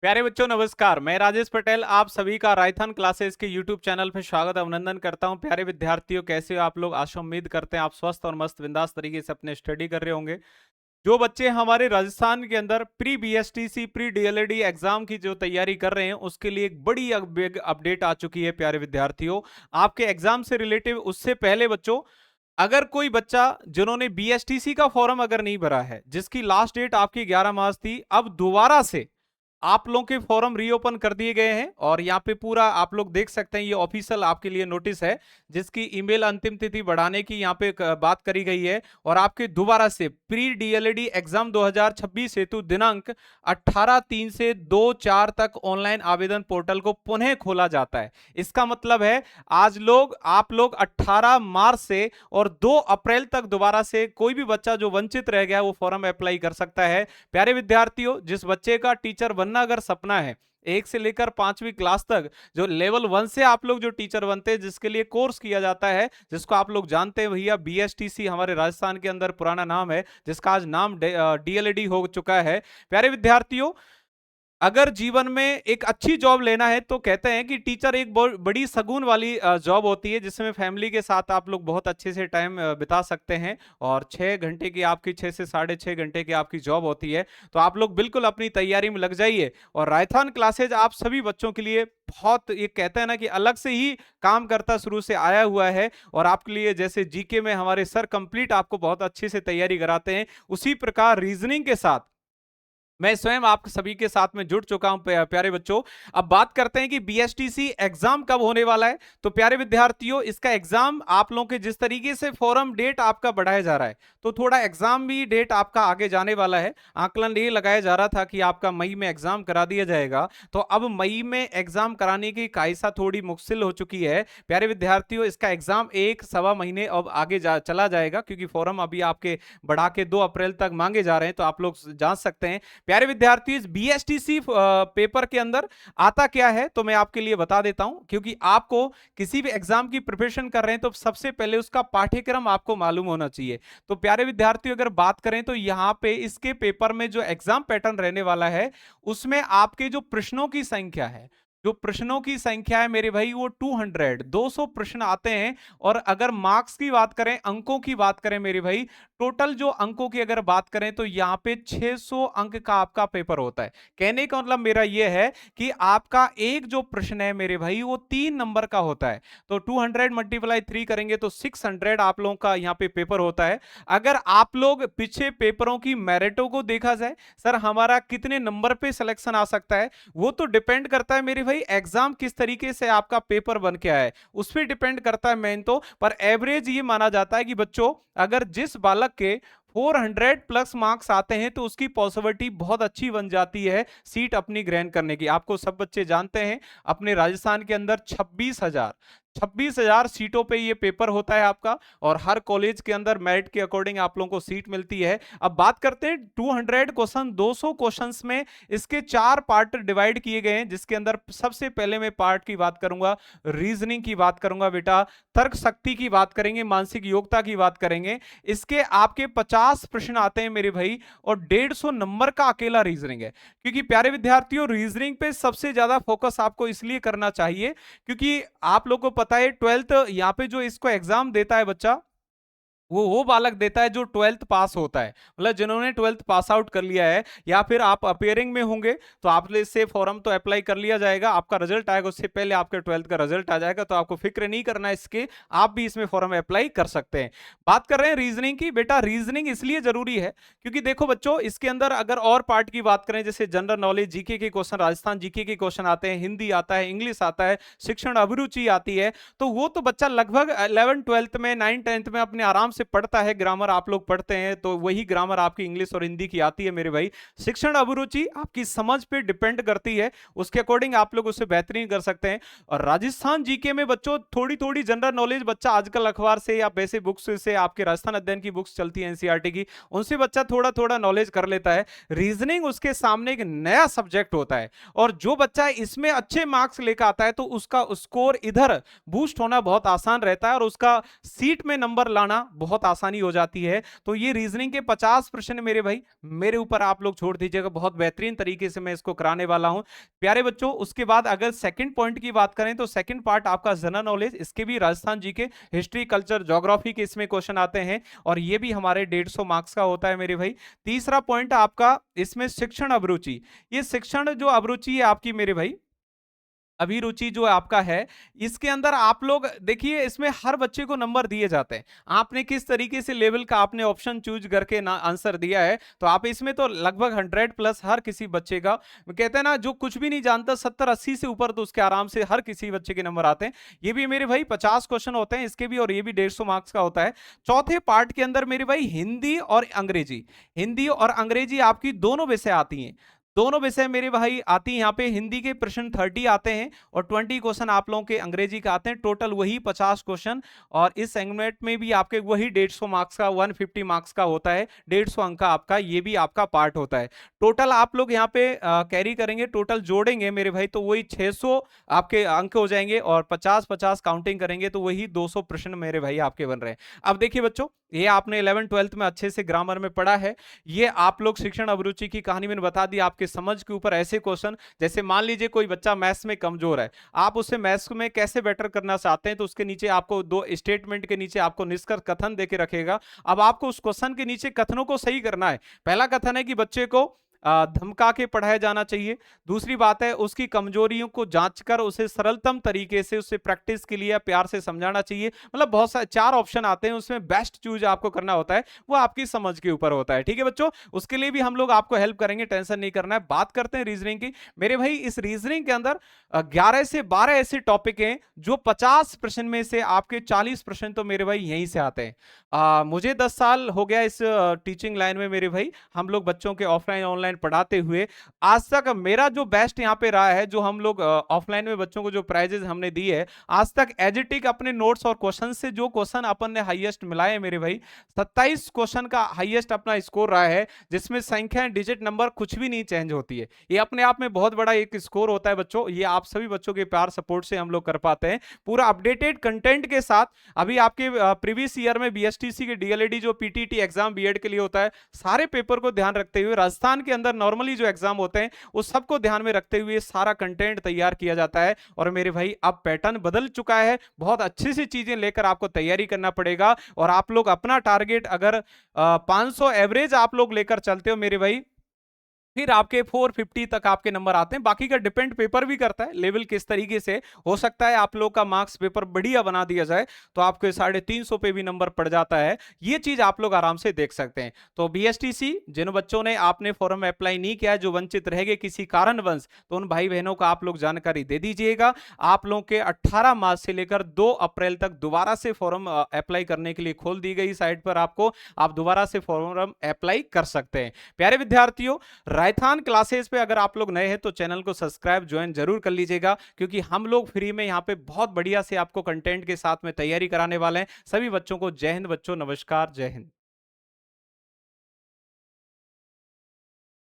प्यारे बच्चों नमस्कार। मैं राजेश पटेल आप सभी का राइथन क्लासेस के यूट्यूब चैनल पर स्वागत अभिनंदन करता हूं। प्यारे विद्यार्थियों, कैसे हो आप लोग? आशा उम्मीद करते हैं आप स्वस्थ और मस्त बिंदास तरीके से अपने स्टडी कर रहे होंगे। जो बच्चे हमारे राजस्थान के अंदर प्री बीएसटीसी प्री डीएलएडी एग्जाम की जो तैयारी कर रहे हैं उसके लिए एक बड़ी बिग अपडेट आ चुकी है। प्यारे विद्यार्थियों, आपके एग्जाम से रिलेटिव उससे पहले बच्चों, अगर कोई बच्चा जिन्होंने बीएसटीसी का फॉर्म अगर नहीं भरा है, जिसकी लास्ट डेट आपकी 11 मार्च थी, अब दोबारा से आप लोगों के फॉर्म रीओपन कर दिए गए हैं। और यहाँ पे पूरा आप लोग देख सकते हैं, ये ऑफिशियल आपके लिए नोटिस है जिसकी ईमेल अंतिम तिथि बढ़ाने की यहाँ पे बात करी गई है। और आपके दोबारा से प्री डीएलएडी एग्जाम 2026 हेतु दिनांक 18/3 से 2/4 तक ऑनलाइन आवेदन पोर्टल को पुनः खोला जाता है। इसका मतलब है आज आप लोग 18 मार्च से और 2 अप्रैल तक दोबारा से कोई भी बच्चा जो वंचित रह गया वो फॉर्म अप्लाई कर सकता है। प्यारे विद्यार्थियों, जिस बच्चे का टीचर बनना अगर सपना है, 1 से लेकर 5वीं क्लास तक, जो लेवल 1 से आप लोग जो टीचर बनते हैं, जिसके लिए कोर्स किया जाता है, जिसको आप लोग जानते हैं भैया बीएसटीसी हमारे राजस्थान के अंदर पुराना नाम है, जिसका आज नाम डीएलएडी हो चुका है। प्यारे विद्यार्थियों, अगर जीवन में एक अच्छी जॉब लेना है तो कहते हैं कि टीचर एक बड़ी सगुन वाली जॉब होती है, जिसमें फैमिली के साथ आप लोग बहुत अच्छे से टाइम बिता सकते हैं। और 6 घंटे की आपकी 6 से 6.5 घंटे की आपकी जॉब होती है। तो आप लोग बिल्कुल अपनी तैयारी में लग जाइए। और रायथान क्लासेज आप सभी बच्चों के लिए बहुत, ये कहते हैं ना कि अलग से ही काम करता शुरू से आया हुआ है। और आपके लिए जैसे जीके में हमारे सर कंप्लीट आपको बहुत अच्छे से तैयारी कराते हैं, उसी प्रकार रीजनिंग के साथ मैं स्वयं आप सभी के साथ में जुड़ चुका हूं। प्यारे बच्चों, अब बात करते हैं कि बीएसटीसी एग्जाम कब होने वाला है। तो प्यारे विद्यार्थियों, इसका एग्जाम आप लोगों के जिस तरीके से फॉरम डेट आपका बढ़ाया जा रहा है, तो थोड़ा एग्जाम भी डेट आपका आगे जाने वाला है। आकलन ये लगाया जा रहा था कि आपका मई में एग्जाम करा दिया जाएगा, तो अब मई में एग्जाम कराने की कायसा थोड़ी मुश्किल हो चुकी है। प्यारे विद्यार्थियों, इसका एग्जाम 1 सवा महीने अब आगे चला जाएगा, क्योंकि फॉरम अभी आपके बढ़ा के 2 अप्रैल तक मांगे जा रहे हैं। तो आप लोग जान सकते हैं प्यारे विद्यार्थी, इस बीएसटीसी पेपर के अंदर आता क्या है तो मैं आपके लिए बता देता हूं। क्योंकि आपको किसी भी एग्जाम की प्रिपरेशन कर रहे हैं तो सबसे पहले उसका पाठ्यक्रम आपको मालूम होना चाहिए। तो प्यारे विद्यार्थियों, अगर बात करें तो यहां पे इसके पेपर में जो एग्जाम पैटर्न रहने वाला है, उसमें आपके जो प्रश्नों की संख्या है, जो प्रश्नों की संख्या है मेरे भाई, वो 200 प्रश्न आते हैं। और अगर मार्क्स की बात करें, अंकों की बात करें मेरे भाई, टोटल जो अंकों की अगर बात करें तो यहां पे 600 अंक का आपका पेपर होता है। कहने का मतलब मेरा यह है कि आपका एक जो प्रश्न है मेरे भाई, वो 3 नंबर का होता है। तो 200 मल्टीप्लाई 3 करेंगे तो 600 आप लोगों का यहाँ पे पेपर होता है। अगर आप लोग पीछे पेपरों की मेरिटों को देखा जाए, सर हमारा कितने नंबर पे सिलेक्शन आ सकता है, वो तो डिपेंड करता है मेरे भाई एग्जाम किस तरीके से आपका पेपर बन के आया है, उस पर डिपेंड करता है मेन तो। पर एवरेज ये माना जाता है कि बच्चों, अगर जिस बालक के 400 प्लस मार्क्स आते हैं तो उसकी पॉसिबिलिटी बहुत अच्छी बन जाती है सीट अपनी ग्रहण करने की। आपको सब बच्चे जानते हैं, अपने राजस्थान के अंदर 26,000 सीटों पे ये पेपर होता है आपका। और हर कॉलेज के अंदर मेरिट के अकॉर्डिंग आप लोगों को सीट मिलती है। अब बात करते हैं 200 क्वेश्चन, 200 क्वेश्चंस में इसके 4 पार्ट डिवाइड किए गए हैं। जिसके अंदर सबसे पहले मैं पार्ट की बात करूंगा, रीजनिंग की बात करूंगा बेटा, तर्क शक्ति की बात करेंगे, मानसिक योग्यता की बात करेंगे। इसके आपके 50 प्रश्न आते हैं मेरे भाई, और 150 नंबर का अकेला रीजनिंग है। क्योंकि प्यारे विद्यार्थियों, रीजनिंग पे सबसे ज्यादा फोकस आपको इसलिए करना चाहिए क्योंकि आप लोगों को पता है 12th यहाँ पे जो इसको एग्जाम देता है बच्चा, वो बालक देता है जो 12th पास होता है, मतलब जिन्होंने 12th पास आउट कर लिया है। या फिर आप अपेयरिंग में होंगे तो आप से फॉर्म तो अप्लाई कर लिया जाएगा, आपका रिजल्ट आएगा उससे पहले आपके 12th का रिजल्ट आ जाएगा, तो आपको फिक्र नहीं करना है इसके, आप भी इसमें फॉर्म अप्लाई कर सकते हैं। बात कर रहे हैं रीजनिंग की। बेटा रीजनिंग इसलिए जरूरी है क्योंकि देखो बच्चों, इसके अंदर अगर और पार्ट की बात करें, जैसे जनरल नॉलेज, जीके के क्वेश्चन, राजस्थान जीके के क्वेश्चन आते हैं, हिंदी आता है, इंग्लिश आता है, शिक्षण अभिरुचि आती है, तो वो तो बच्चा लगभग 11 12th में 9 10th में अपने आराम से पढ़ता है। ग्रामर आप लोग पढ़ते हैं तो वही ग्रामर आपकी इंग्लिश और हिंदी की आती है मेरे भाई। शिक्षण अभिरुचि आपकी समझ पे डिपेंड करती है, उसके अकॉर्डिंग आप लोग उससे बेहतरीन कर सकते हैं। और राजस्थान जीके में बच्चों थोड़ी थोड़ी जनरल नॉलेज बच्चा आजकल अखबार से या वैसे बुक्स से, आपके राजस्थान अध्ययन की बुक्स चलती है एनसीईआरटी की, उनसे बच्चा थोड़ा थोड़ा नॉलेज कर लेता है। रीजनिंग उसके सामने एक नया सब्जेक्ट होता है, और जो बच्चा इसमें अच्छे मार्क्स लेकर आता है तो उसका स्कोर इधर बूस्ट होना बहुत आसान रहता है, और उसका सीट में नंबर लाना बहुत आसानी हो जाती है। तो ये रीजनिंग के 50 प्रश्न मेरे भाई मेरे ऊपर आप लोग छोड़ दीजिएगा, बहुत बेहतरीन तरीके से मैं इसको कराने वाला हूं प्यारे बच्चों। उसके बाद अगर सेकंड पॉइंट की बात करें तो सेकंड पार्ट आपका जनरल नॉलेज, इसके भी राजस्थान जी के हिस्ट्री कल्चर ज्योग्राफी के इसमें क्वेश्चन आते हैं और ये भी हमारे 150 मार्क्स का होता है मेरे भाई। तीसरा पॉइंट आपका इसमें शिक्षण अभिरुचि, ये शिक्षण जो अभिरुचि है आपकी मेरे भाई, अभिरुचि जो आपका है, इसके अंदर आप लोग देखिए इसमें हर बच्चे को नंबर दिए जाते हैं। आपने किस तरीके से लेवल का आपने ऑप्शन चूज करके ना आंसर दिया है, तो आप इसमें तो लगभग 100 प्लस हर किसी बच्चे का, कहते हैं ना जो कुछ भी नहीं जानता 70-80 से ऊपर तो उसके आराम से हर किसी बच्चे के नंबर आते हैं। ये भी मेरे भाई 50 क्वेश्चन होते हैं इसके भी, और ये भी 150 मार्क्स का होता है। चौथे पार्ट के अंदर मेरे भाई हिंदी और अंग्रेजी, हिंदी और अंग्रेजी आपकी दोनों विषय आती हैं, दोनों विषय मेरे भाई आती हैं। यहाँ पे हिंदी के प्रश्न 30 आते हैं और 20 क्वेश्चन आप लोगों के अंग्रेजी का आते हैं, टोटल वही 50 क्वेश्चन। और इस सेगमेंट में भी आपके वही 150 मार्क्स का 150 मार्क्स का होता है, 150 अंक का आपका ये भी आपका पार्ट होता है। टोटल आप लोग यहाँ पे कैरी करेंगे, टोटल जोड़ेंगे मेरे भाई तो वही 600 आपके अंक हो जाएंगे और 50-50 काउंटिंग करेंगे तो वही 200 प्रश्न मेरे भाई आपके बन रहे हैं। अब देखिए बच्चों, ये आपने 11th-12th में अच्छे से ग्रामर में पढ़ा है, ये आप लोग शिक्षण अभिरुचि की कहानी मैंने बता दी। आपके समझ के ऊपर ऐसे क्वेश्चन, जैसे मान लीजिए कोई बच्चा मैथ्स में कमजोर है, आप उसे मैथ्स में कैसे बेटर करना चाहते हैं, तो उसके नीचे आपको दो स्टेटमेंट के नीचे आपको निष्कर्ष कथन देके रखेगा। अब आपको उस क्वेश्चन के नीचे कथनों को सही करना है। पहला कथन है कि बच्चे को धमका के पढ़ाया जाना चाहिए। दूसरी बात है उसकी कमजोरियों को जांचकर उसे सरलतम तरीके से उसे प्रैक्टिस के लिए प्यार से समझाना चाहिए। मतलब बहुत सारे 4 ऑप्शन आते हैं, उसमें बेस्ट चूज आपको करना होता है, वो आपकी समझ के ऊपर होता है। ठीक है बच्चों, उसके लिए भी हम लोग आपको हेल्प करेंगे, टेंशन नहीं करना है। बात करते हैं रीजनिंग की मेरे भाई। इस रीजनिंग के अंदर 11 से 12 ऐसे टॉपिक हैं जो 50 प्रश्न में से आपके 40 प्रश्न तो मेरे भाई यहीं से आते हैं। मुझे 10 साल हो गया इस टीचिंग लाइन में मेरे भाई, हम लोग बच्चों के ऑफलाइन ऑनलाइन पढ़ाते हुए। आज तक मेरा जो बेस्ट यहाँ पे रहा है, जो हम लोग ऑफलाइन में बच्चों को जो प्राइजेस हमने दिए है आज तक, एजिटिक अपने नोट्स और क्वेश्चन से जो क्वेश्चन अपन ने हाईएस्ट मिलाए मेरे भाई, 27 क्वेश्चन का हाईएस्ट अपना स्कोर रहा है, जिसमें संख्या डिजिट नंबर कुछ भी नहीं चेंज होती है। ये अपने आप में बहुत बड़ा एक स्कोर होता है बच्चों, ये आप सभी बच्चों के प्यार सपोर्ट से हम लोग कर पाते हैं, पूरा अपडेटेड कंटेंट के साथ। अभी आपके प्रीवियस ईयर में बीएसटीसी के डीएलएडी जो पीटीटी एग्जाम बीएड के लिए होता है, सारे पेपर को ध्यान रखते हुए, राजस्थान के अंदर नॉर्मली जो एग्जाम होते हैं उस सबको ध्यान में रखते हुए सारा कंटेंट तैयार किया जाता है। और मेरे भाई अब पैटर्न बदल चुका है, बहुत अच्छी सी चीजें लेकर आपको तैयारी करना पड़ेगा। और आप लोग अपना टारगेट अगर 500 एवरेज आप लोग लेकर चलते हो मेरे भाई, फिर आपके 450 तक आपके नंबर आते हैं। बाकी का डिपेंड पेपर भी करता है, लेवल किस तरीके से हो सकता है आप लोग का मार्क्स पेपर बढ़िया बना दिया जाए तो आपके 350 पे भी नंबर पड़ जाता है। ये चीज आप लोग आराम से देख सकते हैं। तो बीएसटीसी जिन बच्चों ने आपने फॉर्म अप्लाई नहीं किया है, जो वंचित रह गए किसी कारणवश, तो उन भाई बहनों को आप लोग जानकारी दे दीजिएगा। आप लोगों के 18 मार्च से लेकर 2 अप्रैल तक दोबारा से फॉर्म अप्लाई करने के लिए खोल दी गई साइट पर, आपको आप दोबारा से फॉर्म अप्लाई कर सकते हैं। प्यारे विद्यार्थियों, रायथान क्लासेस पे अगर आप लोग नए हैं तो चैनल को सब्सक्राइब ज्वाइन जरूर कर लीजिएगा, क्योंकि हम लोग फ्री में यहाँ पे बहुत बढ़िया से आपको कंटेंट के साथ में तैयारी कराने वाले हैं। सभी बच्चों को जय हिंद बच्चों, नमस्कार, जय हिंद।